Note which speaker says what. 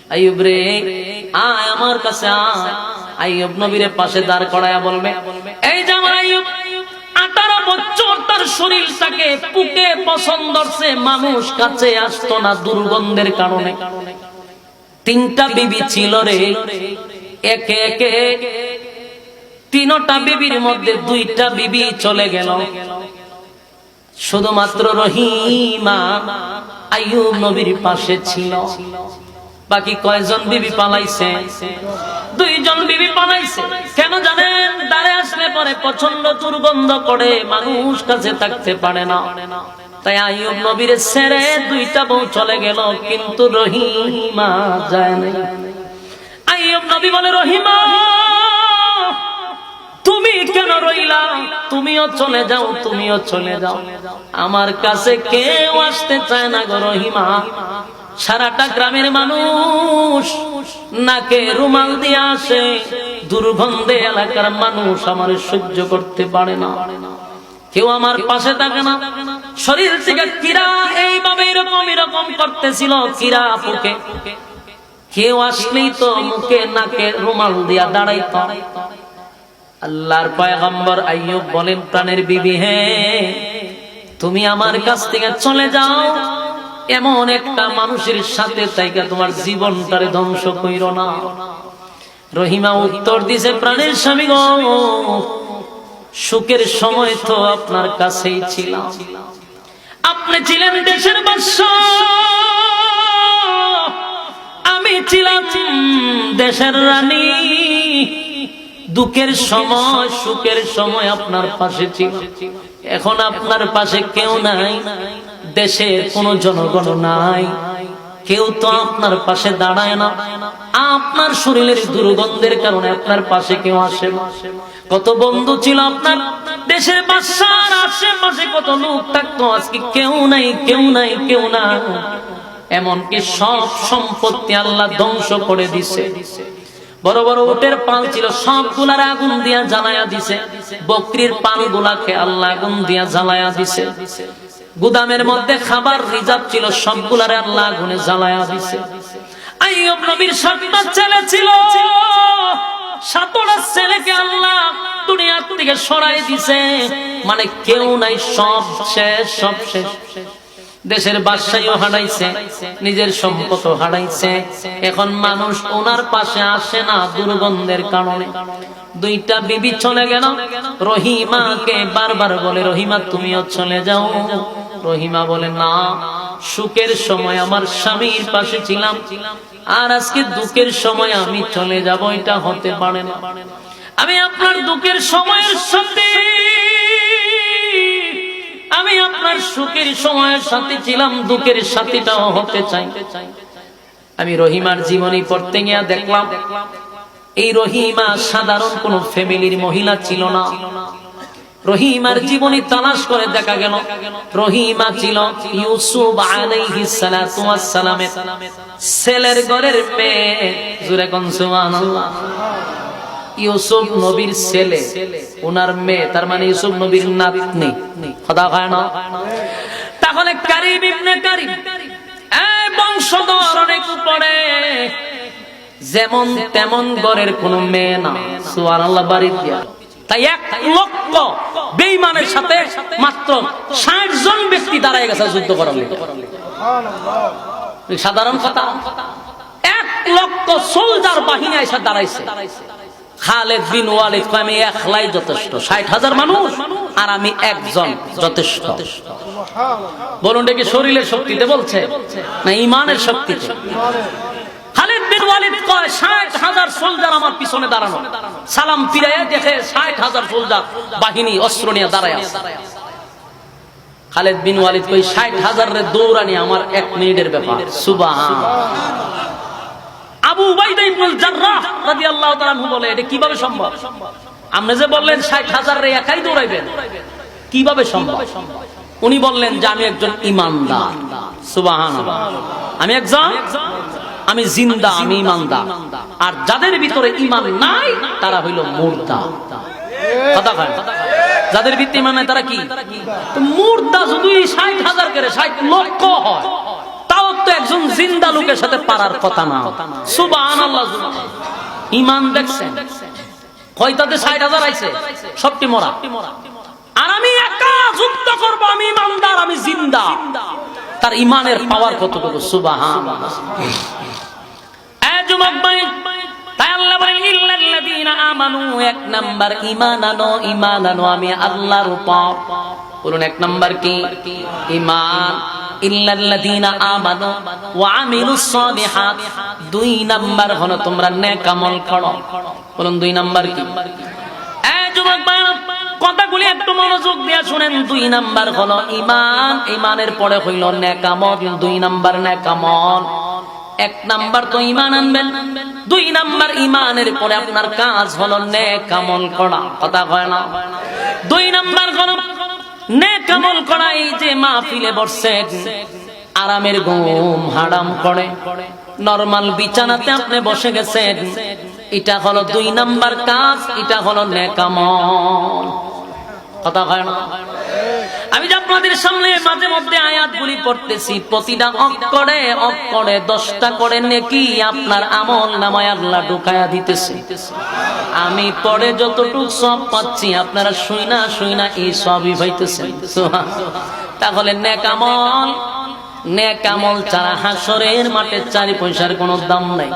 Speaker 1: আইয়ুব রে আয় আমার কাছে আয়। আইয়ুব নবীর পাশে দাঁড় করায়া বলবে, এই যে আমার আইয়ুব 18 বছর তার শরীরটাকে পুকে পছন্দ করছে, মানুষ কাছে আসতো না দুর্গন্ধের কারণে। 3টা বিবি ছিল রে, একে একে 3টা বিবির মধ্যে 2টা বিবি চলে গেল, শুধুমাত্র রহিমা আইয়ুব নবীর পাশে ছিল। বাকি কয়জন বিবি পালাইছে? 2 জন বিবি পালাইছে। কেন জানেন? দাঁড়ে আসলে পরে প্রচন্ড দুর্গন্ধ করে, মানুষ কাছে থাকতে পারে না। তাই আইয়ুব নবীর ছেড়ে 2টা বউ চলে গেল, কিন্তু রহিমা যায় না। আইয়ুব নবী বলে, রহিমা তুমি কেন রইলা? তুমিও চলে যাও, তুমিও চলে যাও। আমার কাছে কেউ আসতে চায় না গো রহিমা। সারাটা গ্রামের মানুষ নাকে রুমাল দিয়ে আসে, দুর্গন্ধে এলাকার মানুষ আমার সহ্য করতে পারে না, কেউ আমার পাশে থাকে না। শরীর থেকে কিরা এইভাবে এরকম করতেছিল, কিরা পুকে। কেউ আসলেই তো মুখে নাকে রুমাল দিয়া দাঁড়াইত। আল্লাহর পয়গম্বর আইয়ুব বলেন, প্রাণের বিবি হে, তুমি আমার কাছ থেকে চলে যাও, এমন একটা মানুষের সাথে তাইকা তোমার জীবনটারে ধ্বংস কইরো না। রহিমা উত্তর দিছে, প্রাণের স্বামী গো, সুখের সময় তো আপনার কাছেই ছিলাম, আপনি ছিলেন দেশের বাদশা, আমি ছিলাম দেশের রানী। দুঃখের সময় সুখের সময় আপনার পাশে ছিল, এখন আপনার পাশে কেউ নাই, দেশের কোন জনগণ নাই, কেউ তো আপনার পাশে দাঁড়ায় না। আপনার শরীরের দুর্গন্ধের কারণে আপনার পাশে কেউ আসে না। কত বন্ধু ছিল আপনার, দেশের বাদশার আশেপাশে কত লোক থাকতো, আজকে কেউ নাই, কেউ নাই, কেউ না। এমনকি সব সম্পত্তি আল্লাহ ধ্বংস করে দিছে। বড় বড় উটের পাল ছিল, সবগুলার আগুন দিয়া জ্বালায়া দিছে। বকরির পালগুলাকে আল্লাহ আগুন দিয়া জ্বালায়া দিছে। গুদামের মধ্যে খাবার রিজার্ভ ছিল, সবগুলারে আল্লাহ আগুনে জ্বালায়া দিছে। আইয়ুব নবীর 7টা ছেলে ছিল, 7টা ছেলেকে আল্লাহ দুনিয়া থেকে সরাই দিছে, মানে কেউ নাই, সব শেষ, সব শেষ। দেশের বাদশাহীও হারাইছে, নিজের সম্পদও হারাইছে। এখন মানুষ ওনার পাশে আসে না দুর্গন্ধের কারণে। 2টা বিবি চলে গেল, রহিমাকে বারবার বলে, রহিমা তুমিও চলে যাও। রহিমা বলে, না, সুখের সময় আমার স্বামীর পাশে ছিলাম, আর আজকে দুঃখের সময় আমি চলে যাব, এটা হতে পারে না। আমি আপনার দুঃখের সময়ের সাথে, আমি আপনার সুখের সময়ের সাথে ছিলাম, দুঃখের সাথীটাও হতে চাই। আমি রহিমার জীবনী পড়তে গিয়ে দেখলাম, এই রহিমা সাধারণ কোন ফ্যামিলির মহিলা ছিল না। রহিমার জীবনী তালাশ করে দেখা গেল, রহিমা ছিল ইউসুফ আলাইহিস সালাতু ওয়াস সালামের ছেলের ঘরের মেয়ে। জোরে কোন সুবহানাল্লাহ। ইউসুফ নবীর ছেলে, ওনার মেয়ে, তার মানে ইউসুফ নবীর নাতনি। কথা কয় না? তাহলে কারিম ইবনে কারিম, এই বংশধর অনেক উপরে, যেমন তেমন ঘরের কোন মেয়ে না। সুবহানাল্লাহ। বাড়ি দিয়া তাই 1 লক্ষ বেঈমানের সাথে মাত্র 60 জন ব্যক্তি দাঁড়ায় গেছে যুদ্ধ করার জন্য। সুবহানাল্লাহ। সাধারণ কথা, 1 লক্ষ সোলজার বাহিনী এসে দাঁড়াইছে। খালেদ বিন ওয়ালিদ কয়, আমি একলাই যথেষ্ট, 60,000 মানুষ আর আমি একজন যথেষ্ট। বলুন, এটা কি শরীরের শক্তিতে বলছে না ঈমানের শক্তিতে? খালেদ বিন ওয়ালিদ কয়, 60,000 সোলজার আমার পিছনে দাঁড়ানো। সালাম ফিরাইয়া দেখে 60,000 সোলজার বাহিনী অস্ত্র নিয়ে দাঁড়ায় আছে। খালেদ বিন ওয়ালিদ কয়, 60,000 রে দৌড়ানি আমার 1 মিনিটের ব্যাপার। সুবহানাল্লাহ। আবু উবাইদা ইবনুল জাররাহ রাদিয়াল্লাহু তাআলা আনহু বলে, এটা কিভাবে সম্ভব? আপনি যে বললেন 60,000 রে একাই দৌড়াইবেন, কিভাবে সম্ভব? উনি বললেন যে আমি একজন ঈমানদার। সুবহানাল্লাহ। আমি জিন্দা, আমি ঈমানদার। আর যাদের ভিতরে ঈমান নাই তারা হইল মুর্দা। কথা কয়, যাদের ভিতরে ঈমান নাই তারা কি? মুর্দা। যদি 60,000 করে 60 লক্ষ হয়, তাও তো একজন জিন্দা লোকের সাথে পারার কথা না। সুবহানাল্লাহ। ঈমান দেখছেন কয়টাতে ৬০,০০০ আইছে, সবটি মরা। আর আমি একা যুদ্ধ করব, আমি ইমানদার, আমি জিন্দা। তার ঈমানের পাওয়ার কতটুকু! সুবহানাল্লাহ। এ যুবক ভাই, তাই আল্লাহ বলেন ইল্লাল্লাযীনা আমানু, এক নাম্বার ঈমান আনো, ঈমান আনো আমি আল্লাহর উপর। বলুন এক নাম্বার কি? ঈমান। ইল্লাল্লাযীনা আমানু ওয়া আমিলুস সালিহাত, দুই নাম্বার হলো তোমরা নেক আমল করো। বলুন দুই নাম্বার কি? এ যুবক ভাই, কথাগুলি একটু মনোযোগ দিয়ে শুনেন। দুই নাম্বার হলো ঈমান, ঈমানের পরে হইল নেক আমল। দুই নাম্বার নেক আমল। এক নাম্বার তো ঈমান আনবেন, দুই নাম্বার ঈমানের পরে আপনার কাজ হলো নেক আমল করা। কথা কয় না? দুই নাম্বার হলো নেক আমল করা। এই যে মাহফিলে বসছেন, আরামের ঘুম হারাম করে নরমাল বিছানাতে আপনি বসে গেছেন, এটা হলো দুই নাম্বার কাজ, এটা হলো নেক আমল। কথা হয় না? আমি যে আপনাদের সামনে মাঝে মধ্যে আয়াতগুলি পড়তেছি, প্রতিটা অক্ষরে অক্ষরে 10টা করে নেকি আপনার আমল নামায় আল্লাহ ঢুকায়া দিতেছে। আমি পড়ে যতটুক সব পাচ্ছি, আপনারা শুইনা শুইনা এই সবই পাইতেছেন। তাহলে নেক আমল, নেক আমল ছাড়া হাসরের মাঠে 4 পয়সার কোনো দাম নাই।